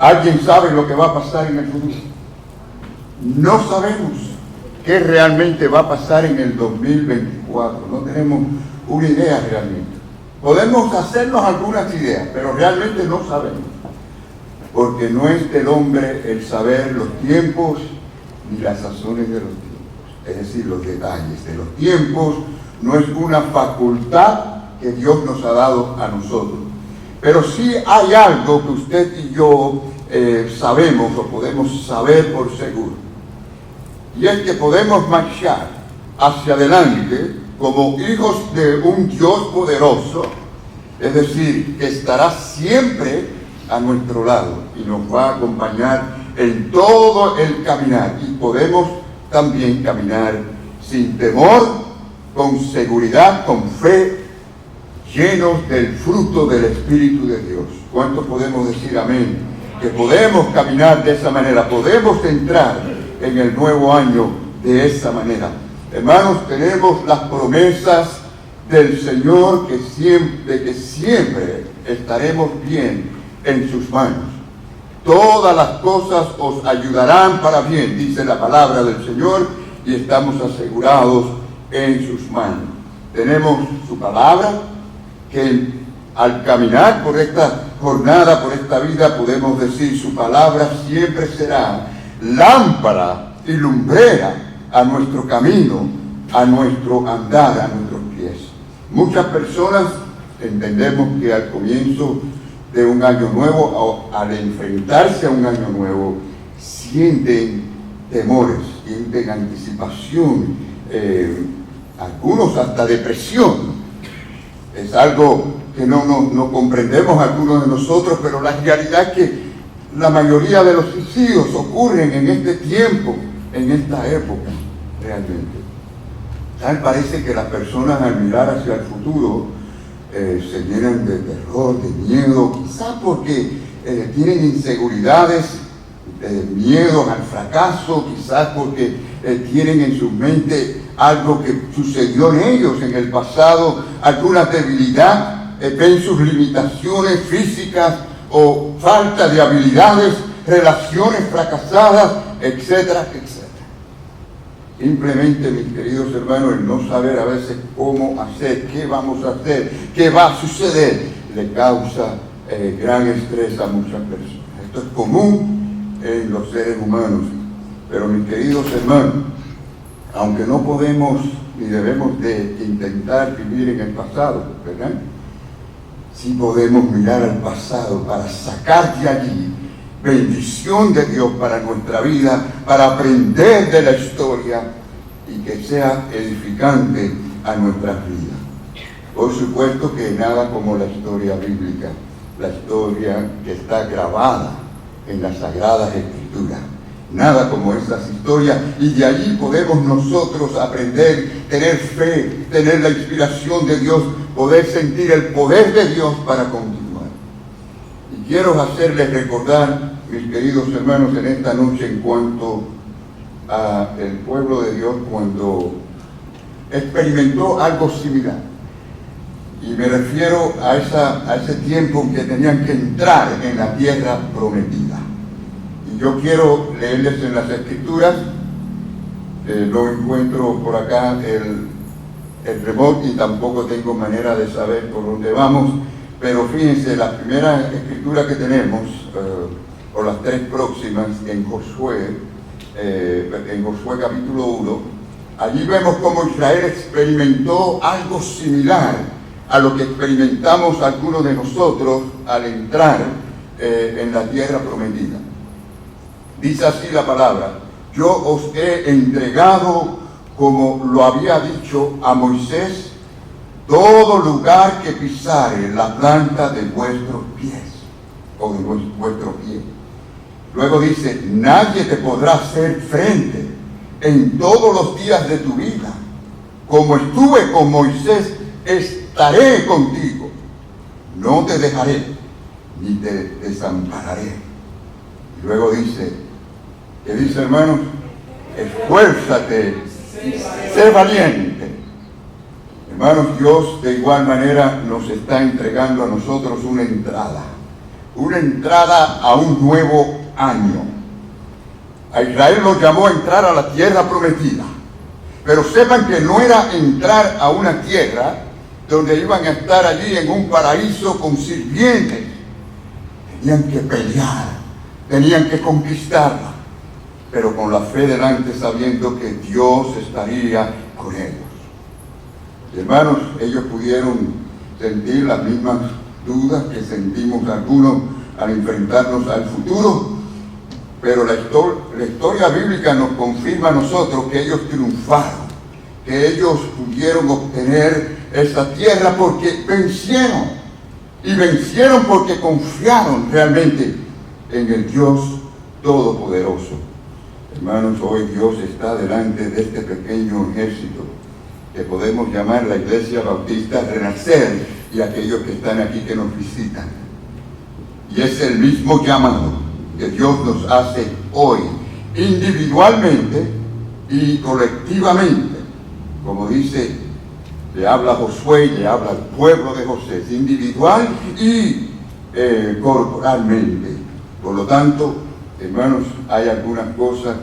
¿Alguien sabe lo que va a pasar en el futuro? No sabemos qué realmente va a pasar en el 2024. No tenemos una idea realmente. Podemos hacernos algunas ideas, pero realmente no sabemos. Porque no es del hombre el saber los tiempos ni las sazones de los tiempos. Es decir, los detalles de los tiempos no es una facultad que Dios nos ha dado a nosotros. Pero sí hay algo que usted y yo sabemos o podemos saber por seguro. Y es que podemos marchar hacia adelante como hijos de un Dios poderoso, es decir, que estará siempre a nuestro lado y nos va a acompañar en todo el caminar. Y podemos también caminar sin temor, con seguridad, con fe, llenos del fruto del Espíritu de Dios. ¿Cuántos podemos decir amén? Que podemos caminar de esa manera, podemos entrar en el nuevo año de esa manera. Hermanos, tenemos las promesas del Señor que siempre estaremos bien en sus manos. Todas las cosas os ayudarán para bien, dice la palabra del Señor, y estamos asegurados en sus manos. Tenemos su palabra, que al caminar por esta jornada, por esta vida, podemos decir, su palabra siempre será lámpara y lumbrera a nuestro camino, a nuestro andar, a nuestros pies. Muchas personas entendemos que al comienzo de un año nuevo, o al enfrentarse a un año nuevo, sienten temores, sienten anticipación, algunos hasta depresión. Es algo que no comprendemos algunos de nosotros, pero la realidad es que la mayoría de los suicidios ocurren en este tiempo, en esta época, realmente. Tal parece que las personas al mirar hacia el futuro se llenan de terror, de miedo, quizás porque tienen inseguridades, miedos al fracaso, quizás porque tienen en su mente algo que sucedió en ellos en el pasado, alguna debilidad, ven sus limitaciones físicas o falta de habilidades, relaciones fracasadas, etcétera, etcétera. Simplemente, mis queridos hermanos, el no saber a veces cómo hacer, qué vamos a hacer, qué va a suceder, le causa gran estrés a muchas personas. Esto es común en los seres humanos. Pero, mis queridos hermanos, aunque no podemos ni debemos de intentar vivir en el pasado, ¿verdad? Sí podemos mirar al pasado para sacar de allí bendición de Dios para nuestra vida, para aprender de la historia y que sea edificante a nuestras vidas. Por supuesto que nada como la historia bíblica, la historia que está grabada en las Sagradas Escrituras. Nada como esas historias, y de allí podemos nosotros aprender, tener fe, tener la inspiración de Dios, poder sentir el poder de Dios para continuar. Y quiero hacerles recordar, mis queridos hermanos, en esta noche en cuanto a el pueblo de Dios cuando experimentó algo similar. Y me refiero a ese tiempo en que tenían que entrar en la tierra prometida. Y yo quiero leerles en las Escrituras, lo encuentro por acá el remoto y tampoco tengo manera de saber por dónde vamos, pero fíjense, la primera escritura que tenemos, o las tres próximas, en Josué capítulo 1, allí vemos cómo Israel experimentó algo similar a lo que experimentamos algunos de nosotros al entrar en la tierra prometida. Dice así la palabra: yo os he entregado, como lo había dicho a Moisés, todo lugar que pisare la planta de vuestros pies, o de vuestro pie. Luego dice: nadie te podrá hacer frente en todos los días de tu vida. Como estuve con Moisés, estaré contigo. No te dejaré, ni te desampararé. Y luego dice, ¿qué dice, hermanos? Esfuérzate, sé valiente. Hermanos, Dios de igual manera nos está entregando a nosotros una entrada una entrada a un nuevo año. A Israel lo llamó a entrar a la tierra prometida. Pero sepan que no era entrar a una tierra donde iban a estar allí en un paraíso con sirvientes. Tenían que pelear, tenían que conquistarla, pero con la fe delante, sabiendo que Dios estaría con ellos. Hermanos, ellos pudieron sentir las mismas dudas que sentimos algunos al enfrentarnos al futuro, pero la historia bíblica nos confirma a nosotros que ellos triunfaron, que ellos pudieron obtener esa tierra porque vencieron, y vencieron porque confiaron realmente en el Dios Todopoderoso. Hermanos, hoy Dios está delante de este pequeño ejército que podemos llamar la Iglesia Bautista Renacer, y aquellos que están aquí que nos visitan. Y es el mismo llamado que Dios nos hace hoy, individualmente y colectivamente. Como dice, le habla a Josué y le habla al pueblo de José, individual y corporalmente. Por lo tanto, hermanos, hay algunas cosas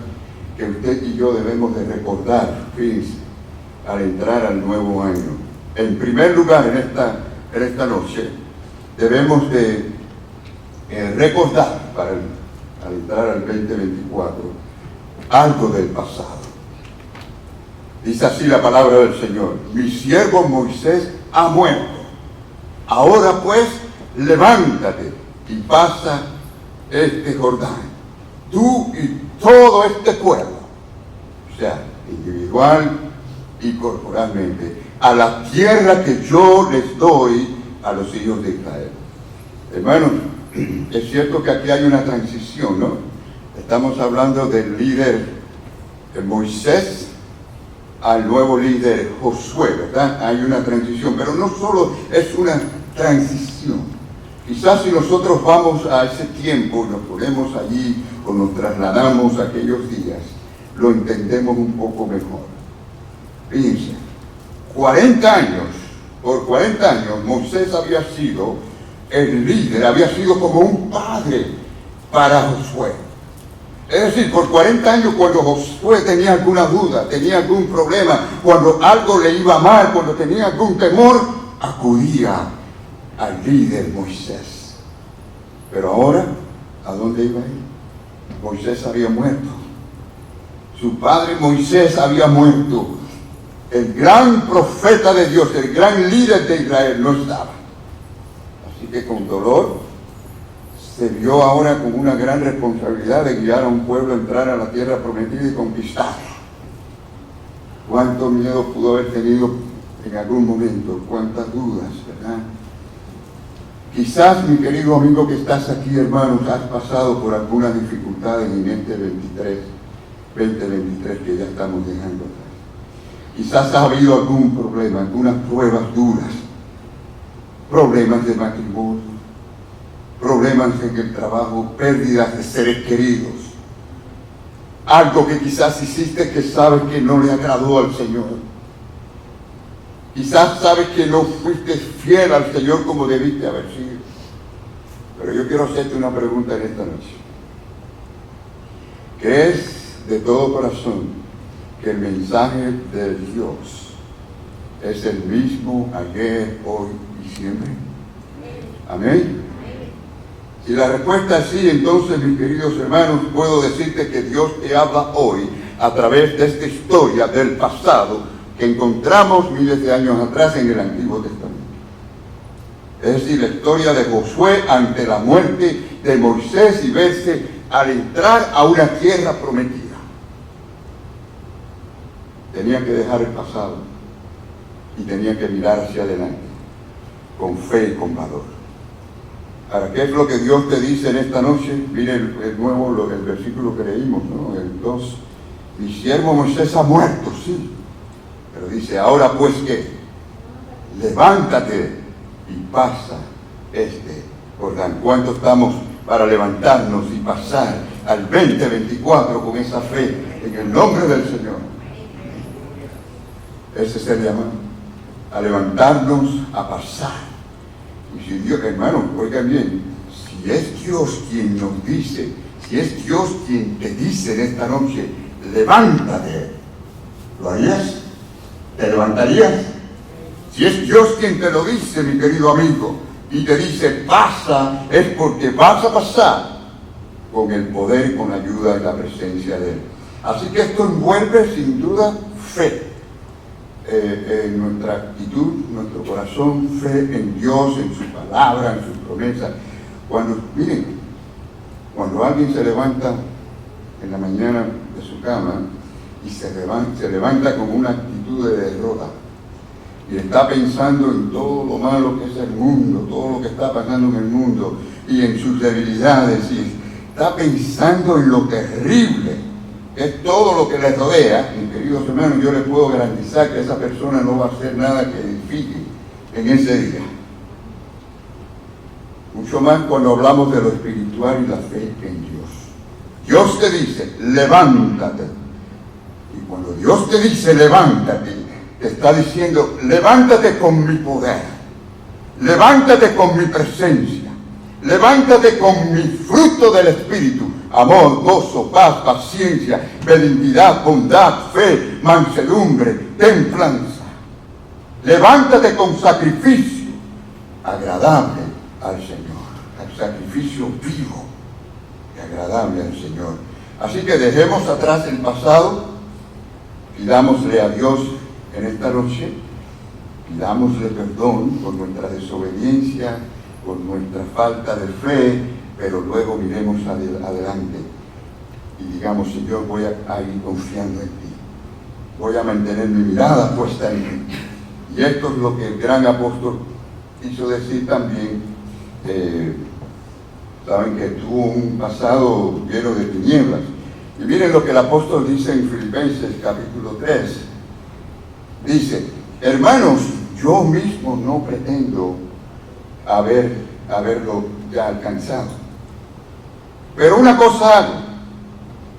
que usted y yo debemos de recordar, fíjense, al entrar al nuevo año. En primer lugar, en esta noche, debemos de recordar, al entrar al 2024, algo del pasado. Dice así la palabra del Señor: mi siervo Moisés ha muerto. Ahora pues, levántate y pasa este Jordán, tú y todo este pueblo, o sea, individual y corporalmente, a la tierra que yo les doy a los hijos de Israel. Hermanos, es cierto que aquí hay una transición, ¿no? Estamos hablando del líder Moisés al nuevo líder Josué, ¿verdad? Hay una transición, pero no solo es una transición. Quizás si nosotros vamos a ese tiempo y nos ponemos allí o nos trasladamos a aquellos días, lo entendemos un poco mejor. Fíjense, 40 años, por 40 años Moisés había sido el líder, había sido como un padre para Josué. Es decir, por 40 años, cuando Josué tenía alguna duda, tenía algún problema, cuando algo le iba mal, cuando tenía algún temor, acudía al líder Moisés. Pero ahora, ¿a dónde iba él? Moisés había muerto. Su padre Moisés había muerto. El gran profeta de Dios, el gran líder de Israel, no estaba. Así que con dolor se vio ahora con una gran responsabilidad de guiar a un pueblo a entrar a la tierra prometida y conquistarla. Cuánto miedo pudo haber tenido en algún momento, cuántas dudas, ¿verdad? Quizás, mi querido amigo que estás aquí, hermanos, has pasado por algunas dificultades en este 2023 que ya estamos dejando atrás. Quizás ha habido algún problema, algunas pruebas duras, problemas de matrimonio, problemas en el trabajo, pérdidas de seres queridos, algo que quizás hiciste que sabes que no le agradó al Señor. Quizás sabes que no fuiste fiel al Señor como debiste haber sido. Pero yo quiero hacerte una pregunta en esta noche. ¿Crees de todo corazón que el mensaje de Dios es el mismo ayer, hoy y siempre? Amén. Si la respuesta es sí, entonces, mis queridos hermanos, puedo decirte que Dios te habla hoy a través de esta historia del pasado que encontramos miles de años atrás en el Antiguo Testamento. Es decir, la historia de Josué ante la muerte de Moisés y verse al entrar a una tierra prometida. Tenía que dejar el pasado y tenía que mirar hacia adelante con fe y con valor. Ahora, ¿qué es lo que Dios te dice en esta noche? Mire el versículo que leímos, ¿no? El 2. Mi siervo Moisés ha muerto, sí. Pero dice, ahora pues, ¿qué? Levántate y pasa este Jordán. ¿Cuánto estamos para levantarnos y pasar al 2024 con esa fe en el nombre del Señor? Ese es el llamado, a levantarnos, a pasar. Y si Dios, hermano, oigan bien, si si es Dios quien nos dice, si es Dios quien te dice en esta noche, levántate, ¿lo harías? ¿Te levantarías? Si es Dios quien te lo dice, mi querido amigo, y te dice pasa, es porque vas a pasar con el poder, con la ayuda y la presencia de Él. Así que esto envuelve sin duda fe en nuestra actitud, nuestro corazón, fe en Dios, en su palabra, en sus promesas. Miren, cuando alguien se levanta en la mañana de su cama y se levanta con una actitud de derrota y está pensando en todo lo malo que es el mundo, todo lo que está pasando en el mundo y en sus debilidades, y está pensando en lo terrible que es todo lo que le rodea, mis queridos hermanos, yo les puedo garantizar que esa persona no va a hacer nada que edifique en ese día. Mucho más cuando hablamos de lo espiritual y la fe en Dios. Dios te dice, levántate. Y cuando Dios te dice, levántate, te está diciendo, levántate con mi poder. Levántate con mi presencia. Levántate con mi fruto del Espíritu. Amor, gozo, paz, paciencia, benignidad, bondad, fe, mansedumbre, templanza. Levántate con sacrificio agradable al Señor, al sacrificio vivo y agradable al Señor. Así que dejemos atrás el pasado, pidámosle a Dios en esta noche, pidámosle perdón por nuestra desobediencia, por nuestra falta de fe, pero luego miremos adelante y digamos, Señor, voy a ir confiando en ti, voy a mantener mi mirada puesta en ti. Y esto es lo que el gran apóstol quiso decir también. Saben que tuvo un pasado lleno de tinieblas. Y miren lo que el apóstol dice en Filipenses capítulo 3. Dice, hermanos, yo mismo no pretendo haberlo ya alcanzado. Pero una cosa hago,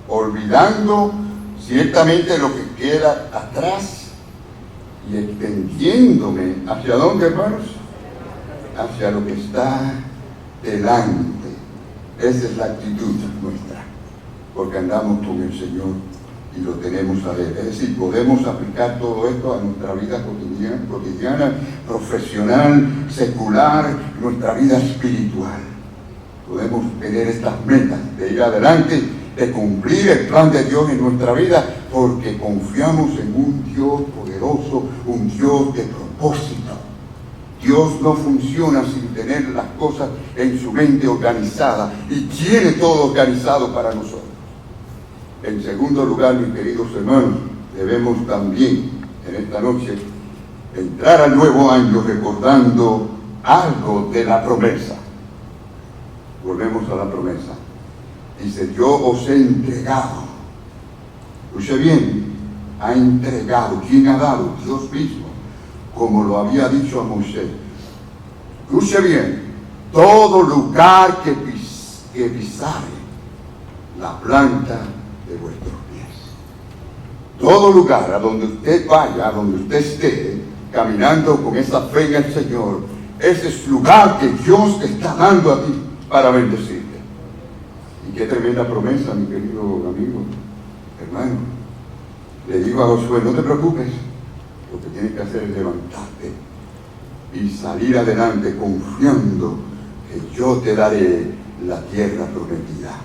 olvidando ciertamente lo que queda atrás y extendiéndome, ¿hacia dónde, hermanos? Hacia lo que está delante. Esa es la actitud nuestra, porque andamos con el Señor y lo tenemos a Él. Es decir, podemos aplicar todo esto a nuestra vida cotidiana, profesional, secular, nuestra vida espiritual. Podemos tener estas metas de ir adelante, de cumplir el plan de Dios en nuestra vida, porque confiamos en un Dios poderoso, un Dios de propósito. Dios no funciona sin tener las cosas en su mente organizada, y tiene todo organizado para nosotros. En segundo lugar, mis queridos hermanos, debemos también en esta noche entrar al nuevo año recordando algo de la promesa. Volvemos a la promesa. Dice, yo os he entregado. Escuche bien, ha entregado. ¿Quién ha dado? Dios mismo, como lo había dicho a Moisés. Escuche bien, todo lugar que pisare la planta de vuestros pies. Todo lugar a donde usted vaya, a donde usted esté, caminando con esa fe en el Señor, ese es lugar que Dios te está dando a ti para bendecirte. Y qué tremenda promesa, mi querido amigo, hermano. Le digo a Josué, no te preocupes, lo que tienes que hacer es levantarte y salir adelante confiando que yo te daré la tierra prometida.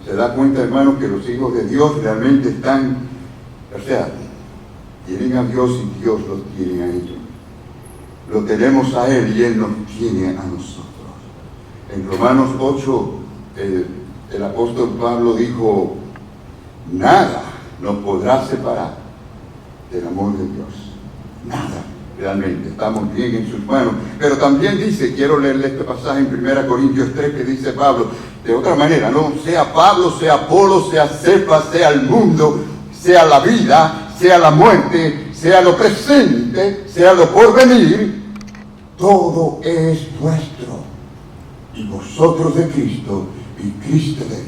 Se da cuenta, hermano, que los hijos de Dios realmente están, tienen a Dios y Dios los tiene a ellos. Lo tenemos a Él y Él nos tiene a nosotros. En Romanos 8, el apóstol Pablo dijo, nada nos podrá separar del amor de Dios. Nada, realmente, estamos bien en sus manos. Pero también dice, quiero leerle este pasaje en 1 Corintios 3, que dice Pablo, de otra manera, no, sea Pablo, sea Apolo, sea Cefas, sea el mundo, sea la vida, sea la muerte, sea lo presente, sea lo porvenir, todo es vuestro, y vosotros de Cristo, y Cristo de Dios.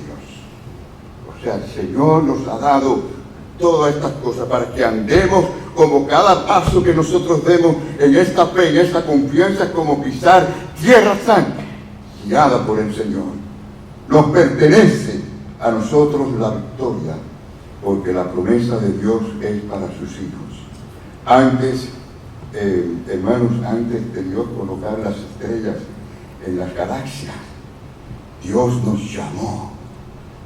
O sea, el Señor nos ha dado todas estas cosas para que andemos, como cada paso que nosotros demos en esta fe, en esta confianza, como pisar tierra santa. guiada por el Señor. Nos pertenece a nosotros la victoria, porque la promesa de Dios es para sus hijos. Antes, hermanos, antes de Dios colocar las estrellas en las galaxias, Dios nos llamó,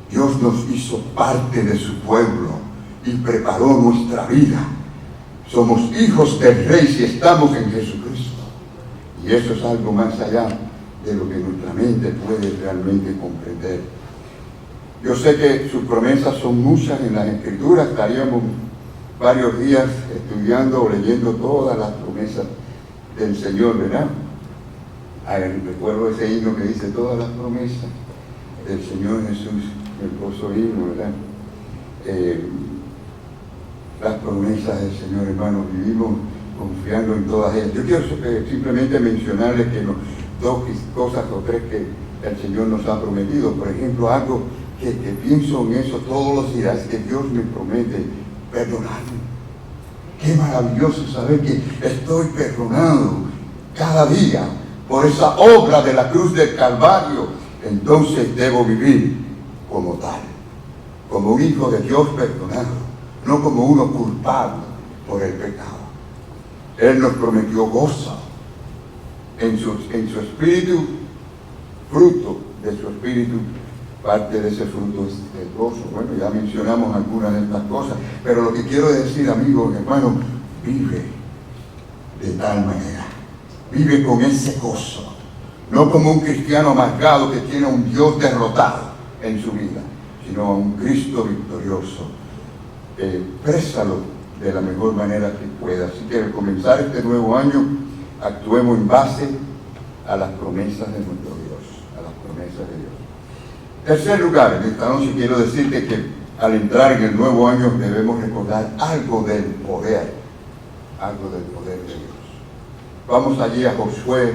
Dios nos hizo parte de su pueblo y preparó nuestra vida. Somos hijos del Rey si estamos en Jesucristo. Y eso es algo más allá de lo que nuestra mente puede realmente comprender. Yo sé que sus promesas son muchas en las Escrituras. Estaríamos varios días estudiando o leyendo todas las promesas del Señor, ¿verdad? Recuerdo ese himno que dice todas las promesas del Señor Jesús, el hermoso himno, ¿verdad? Las promesas del Señor, hermanos, vivimos confiando en todas ellas. Yo quiero simplemente mencionarles que dos cosas o tres que el Señor nos ha prometido. Por ejemplo, algo que pienso en eso todos los días, que Dios me promete perdonarme. Qué maravilloso saber que estoy perdonado cada día por esa obra de la cruz del Calvario. Entonces debo vivir como tal, como un hijo de Dios perdonado, no como uno culpable por el pecado. Él nos prometió gozo en su espíritu, fruto de su espíritu. Parte de ese fruto es el gozo. Bueno, ya mencionamos algunas de estas cosas, pero lo que quiero decir, amigos, hermanos, vive de tal manera, vive con ese gozo, no como un cristiano amargado que tiene a un Dios derrotado en su vida, sino a un Cristo victorioso. Exprésalo de la mejor manera que pueda. Así que al comenzar este nuevo año, actuemos en base a las promesas de nuestro Dios, a las promesas de Dios. Tercer lugar, en esta noche quiero decirte que al entrar en el nuevo año debemos recordar algo del poder de Dios. Vamos allí a Josué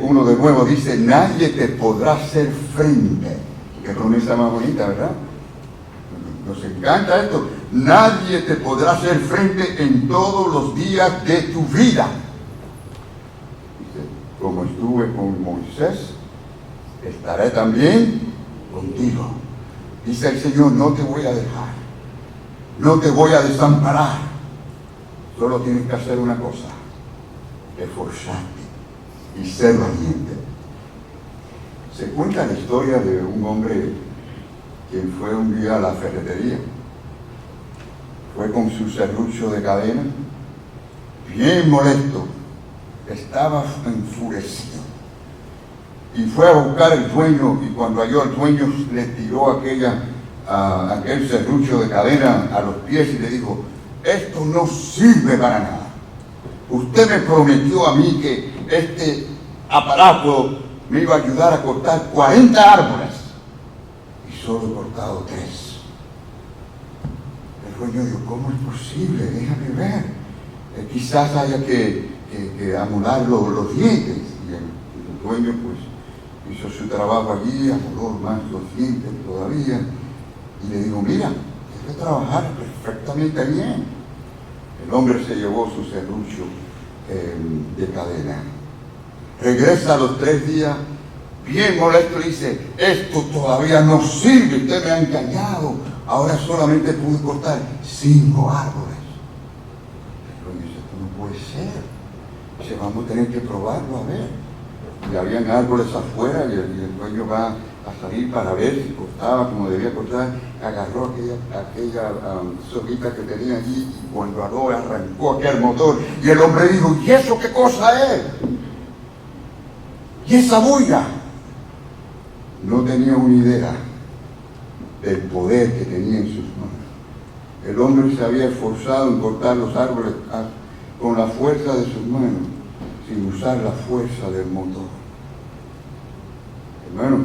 1 de nuevo, dice, nadie te podrá hacer frente. Qué promesa más bonita, ¿verdad? Nos encanta esto. Nadie te podrá hacer frente en todos los días de tu vida. Dice, como estuve con Moisés, estaré también contigo. Dice el Señor, no te voy a dejar, no te voy a desamparar. Solo tienes que hacer una cosa, esforzarte y ser valiente. Se cuenta la historia de un hombre quien fue un día a la ferretería. Fue con su serrucho de cadena, bien molesto, estaba enfurecido. Y fue a buscar el dueño, y cuando halló al dueño le tiró aquel serrucho de cadena a los pies y le dijo, esto no sirve para nada. Usted me prometió a mí que este aparato me iba a ayudar a cortar 40 árboles y solo he cortado 3. El dueño dijo, ¿cómo es posible? Déjame ver. Quizás haya que amolar los dientes. Y el dueño pues hizo su trabajo allí, amoló más los dientes todavía. Y le dijo, mira, debe trabajar perfectamente bien. El hombre se llevó su serrucho de cadena. Regresa a los 3 días, bien molesto, y dice, esto todavía no sirve, usted me ha engañado, ahora solamente pude cortar 5 árboles. Pero dice, esto no puede ser, dice, vamos a tener que probarlo a ver. Y habían árboles afuera y el dueño va a salir para ver si cortaba como debía cortar. Agarró aquella soguita que tenía allí y cuando arrancó aquel motor. Y el hombre dijo, ¿y eso qué cosa es? ¿Y esa bulla? No tenía una idea del poder que tenía en sus manos. El hombre se había esforzado en cortar los árboles con la fuerza de sus manos, sin usar la fuerza del motor. Hermano,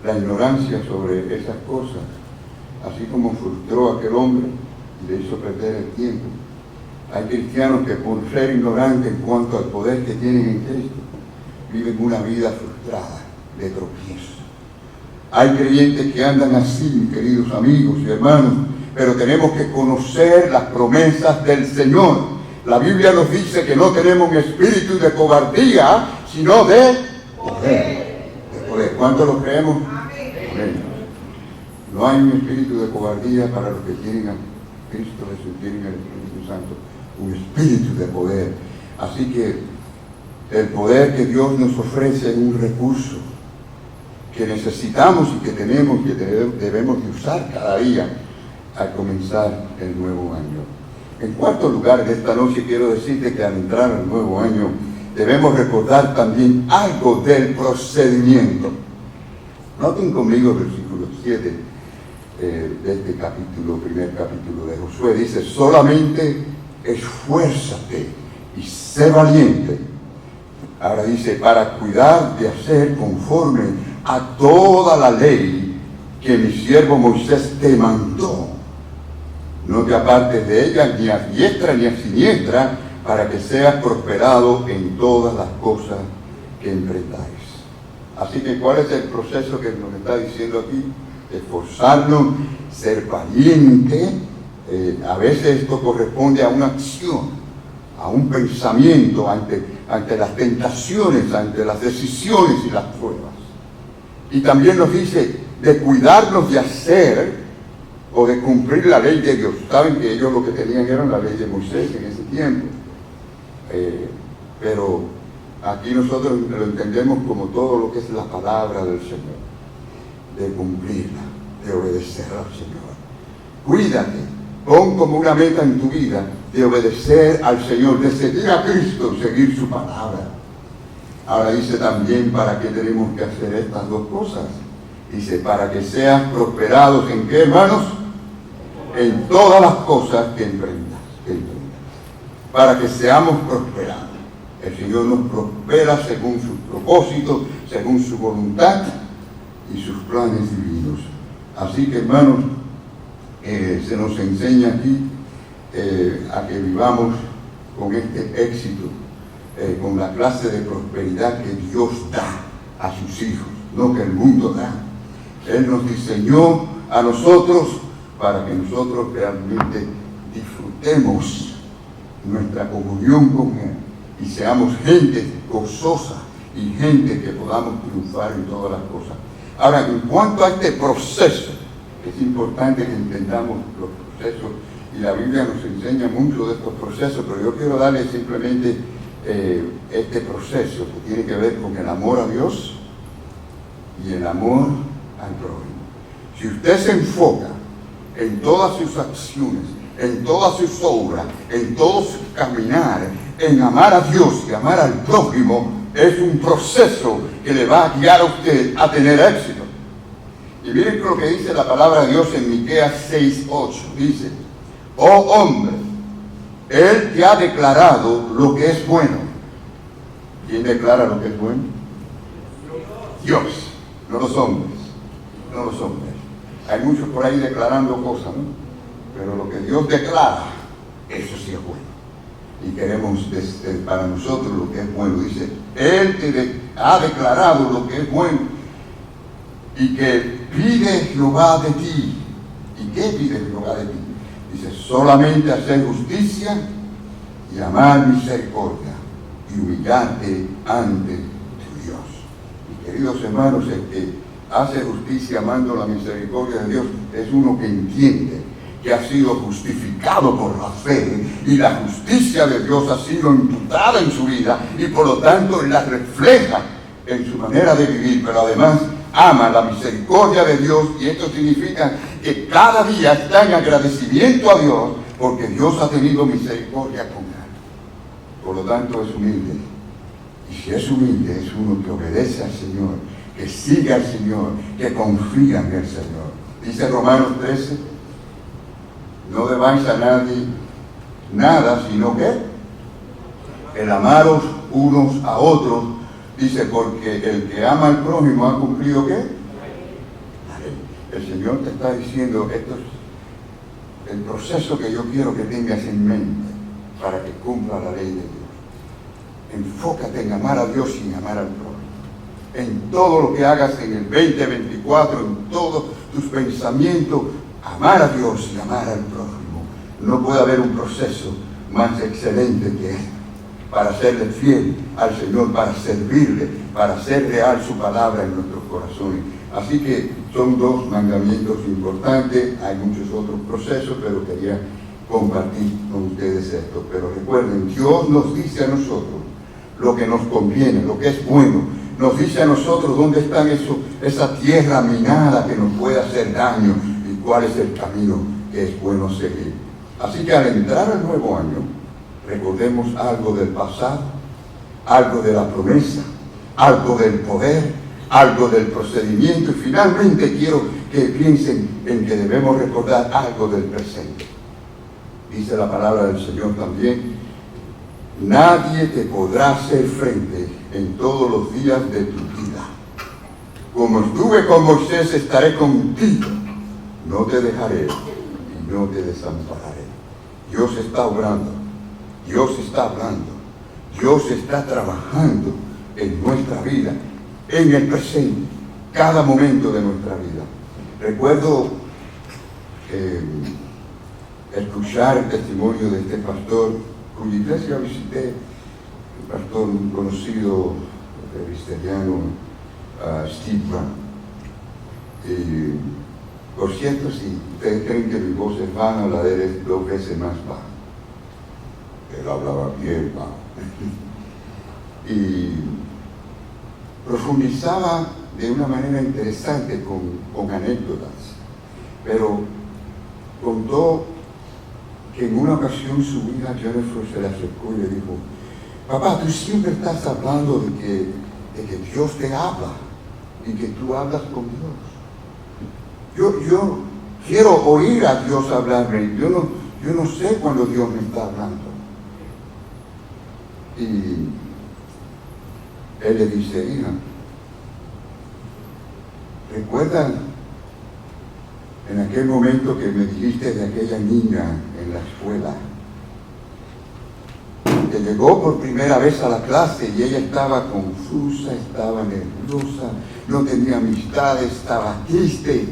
la ignorancia sobre esas cosas, así como frustró a aquel hombre y le hizo perder el tiempo. Hay cristianos que por ser ignorantes en cuanto al poder que tienen en Cristo, viven una vida frustrada, de tropiezo. Hay creyentes que andan así, mis queridos amigos y hermanos, pero tenemos que conocer las promesas del Señor. La Biblia nos dice que no tenemos un espíritu de cobardía, sino de poder. De poder. ¿Cuánto lo creemos? Amén. No hay un espíritu de cobardía para los que tienen a Cristo Jesús, tienen al Espíritu Santo. Un espíritu de poder. Así que el poder que Dios nos ofrece es un recurso que necesitamos y que tenemos, que debemos de usar cada día al comenzar el nuevo año. En cuarto lugar, de esta noche quiero decirte que al entrar al nuevo año debemos recordar también algo del procedimiento. Noten conmigo el versículo 7 de este capítulo, primer capítulo de Josué. Dice: solamente esfuérzate y sé valiente. Ahora dice: para cuidar de hacer conforme a toda la ley que mi siervo Moisés te mandó. No te apartes de ella ni a diestra ni a siniestra, para que seas prosperado en todas las cosas que emprendáis. Así que, ¿cuál es el proceso que nos está diciendo aquí? Esforzarnos, ser valiente. A veces esto corresponde a una acción, a un pensamiento ante las tentaciones, ante las decisiones y las pruebas. Y también nos dice de cuidarnos de hacer o de cumplir la ley de Dios. Saben que ellos lo que tenían era la ley de Moisés en ese tiempo. Pero aquí nosotros lo entendemos como todo lo que es la palabra del Señor. De cumplirla, de obedecer al Señor. Cuídate, pon como una meta en tu vida de obedecer al Señor, de seguir a Cristo, seguir su palabra. Ahora dice también para qué tenemos que hacer estas dos cosas. Dice: para que seas prosperados ¿en qué, hermanos? En todas las cosas que emprendas. Para que seamos prosperados. El Señor nos prospera según sus propósitos, según su voluntad y sus planes divinos. Así que, hermanos, se nos enseña aquí a que vivamos con este éxito, con la clase de prosperidad que Dios da a sus hijos, no que el mundo da. Él nos diseñó a nosotros para que nosotros realmente disfrutemos nuestra comunión con Él y seamos gente gozosa y gente que podamos triunfar en todas las cosas. Ahora, en cuanto a este proceso, es importante que entendamos los procesos, y la Biblia nos enseña mucho de estos procesos, pero yo quiero darle simplemente este proceso que tiene que ver con el amor a Dios y el amor al prójimo. Si usted se enfoca en todas sus acciones, en todas sus obras, en todo su caminar, en amar a Dios y amar al prójimo, es un proceso que le va a guiar a usted a tener éxito. Y miren lo que dice la palabra de Dios en Miqueas 6:8. Dice: oh hombre, Él te ha declarado lo que es bueno. ¿Quién declara lo que es bueno? Dios, no los hombres. No los hombres. Hay muchos por ahí declarando cosas, ¿no? Pero lo que Dios declara, eso sí es bueno. Y queremos para nosotros lo que es bueno. Dice: Él te ha declarado lo que es bueno. Y que pide Jehová de ti. ¿Y qué pide Jehová de ti? Dice: solamente hacer justicia y amar misericordia y humillarte ante tu Dios. Y queridos hermanos, el que hace justicia amando la misericordia de Dios es uno que entiende que ha sido justificado por la fe y la justicia de Dios ha sido imputada en su vida y por lo tanto la refleja en su manera de vivir, pero además ama la misericordia de Dios, y esto significa que cada día está en agradecimiento a Dios porque Dios ha tenido misericordia con él. Por lo tanto es humilde, y si es humilde es uno que obedece al Señor, que sigue al Señor, que confía en el Señor. Dice Romanos 13: no debáis a nadie nada, sino que el amaros unos a otros. Dice: porque el que ama al prójimo ha cumplido ¿qué? El Señor te está diciendo: esto es el proceso que yo quiero que tengas en mente para que cumpla la ley de Dios. Enfócate en amar a Dios y en amar al prójimo. En todo lo que hagas en el 2024, en todos tus pensamientos, amar a Dios y amar al prójimo. No puede haber un proceso más excelente que esta, para serle fiel al Señor, para servirle, para hacer real su palabra en nuestros corazones. Así que son dos mandamientos importantes. Hay muchos otros procesos, pero quería compartir con ustedes esto. Pero recuerden, Dios nos dice a nosotros lo que nos conviene, lo que es bueno. Nos dice a nosotros dónde está esa tierra minada que nos puede hacer daño y cuál es el camino que es bueno seguir. Así que al entrar al nuevo año, recordemos algo del pasado, algo de la promesa, algo del poder, algo del procedimiento, y finalmente quiero que piensen en que debemos recordar algo del presente. Dice la palabra del Señor también: nadie te podrá hacer frente en todos los días de tu vida. Como estuve con Moisés, estaré contigo. No te dejaré y no te desampararé. Dios está obrando, Dios está hablando, Dios está trabajando en nuestra vida, en el presente, cada momento de nuestra vida. Recuerdo escuchar el testimonio de este pastor, cuya iglesia visité, un pastor muy conocido, presbiteriano, Steve Brown. Y, por cierto, si ustedes creen que mi voz es baja, la de él es 2 veces más baja. Él hablaba bien bajo. Y profundizaba de una manera interesante con anécdotas, pero contó que en una ocasión su hija Jennifer se le acercó y le dijo: papá, tú siempre estás hablando de que Dios te habla y que tú hablas con Dios. Yo quiero oír a Dios hablarme. Yo no sé cuándo Dios me está hablando. Y él le dice: hija, ¿recuerdan en aquel momento que me dijiste de aquella niña en la escuela, que llegó por primera vez a la clase y ella estaba confusa, estaba nerviosa, no tenía amistades, estaba triste,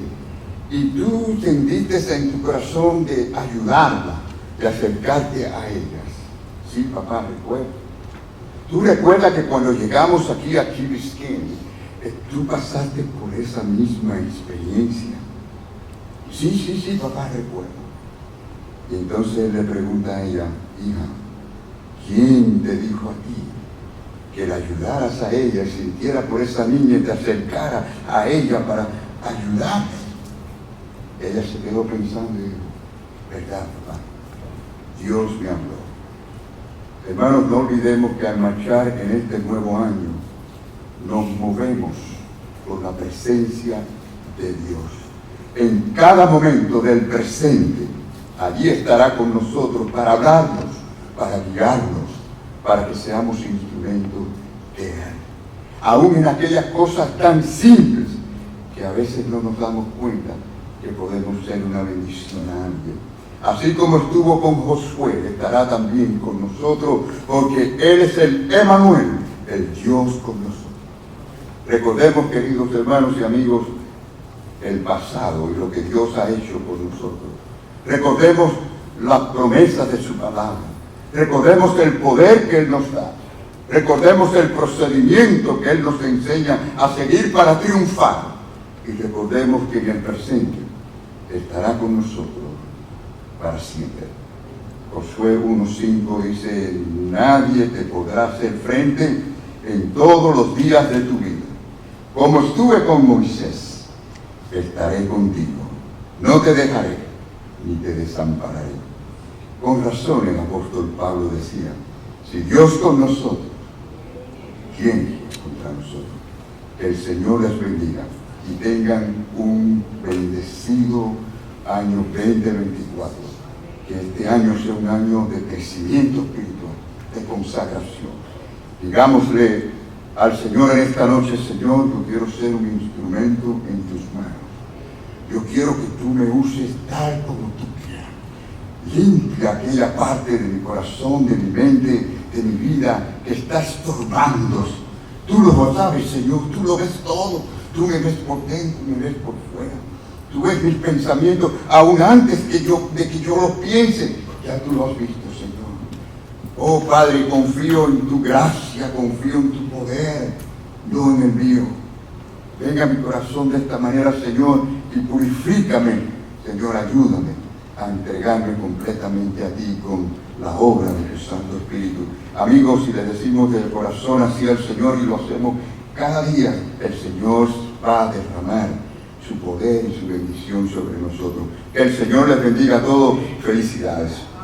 y tú tendiste en tu corazón de ayudarla, de acercarte a ellas? Sí, papá, recuerdo. Tú recuerdas que cuando llegamos aquí a Key Biscayne, tú pasaste por esa misma experiencia. Sí, papá, recuerdo. Y entonces él le pregunta a ella: hija, ¿quién te dijo a ti que la ayudaras a ella, sintiera por esa niña y te acercara a ella para ayudarla? Ella se quedó pensando y dijo: verdad, papá, Dios me habló. Hermanos, no olvidemos que al marchar en este nuevo año nos movemos por la presencia de Dios. En cada momento del presente, allí estará con nosotros para hablarnos, para guiarnos, para que seamos instrumentos de Él. Aún en aquellas cosas tan simples que a veces no nos damos cuenta que podemos ser una bendición a alguien. Así como estuvo con Josué, estará también con nosotros, porque Él es el Emmanuel, el Dios con nosotros. Recordemos, queridos hermanos y amigos, el pasado y lo que Dios ha hecho por nosotros. Recordemos las promesas de su palabra. Recordemos el poder que Él nos da. Recordemos el procedimiento que Él nos enseña a seguir para triunfar. Y recordemos que en el presente estará con nosotros para siempre. Josué 1:5 dice: nadie te podrá hacer frente en todos los días de tu vida. Como estuve con Moisés, estaré contigo. No te dejaré ni te desampararé. Con razón el apóstol Pablo decía: si Dios con nosotros, ¿quién contra nosotros? Que el Señor les bendiga y tengan un bendecido año 2024. Que este año sea un año de crecimiento espiritual, de consagración. Digámosle al Señor en esta noche: Señor, yo quiero ser un instrumento en tus manos. Yo quiero que tú me uses tal como tú quieras. Limpia aquella parte de mi corazón, de mi mente, de mi vida que está estorbando. Tú lo sabes, Señor, tú lo ves todo. Tú me ves por dentro, me ves por fuera. Tú ves mis pensamientos, aún antes de que yo los piense. Ya tú lo has visto, Señor. Oh Padre, confío en tu gracia, confío en tu poder, no en el mío. Venga a mi corazón de esta manera, Señor, y purifícame. Señor, ayúdame a entregarme completamente a ti con la obra de tu Santo Espíritu. Amigos, si le decimos de corazón así al Señor y lo hacemos cada día, el Señor va a derramar su poder y su bendición sobre nosotros. Que el Señor les bendiga a todos. Felicidades.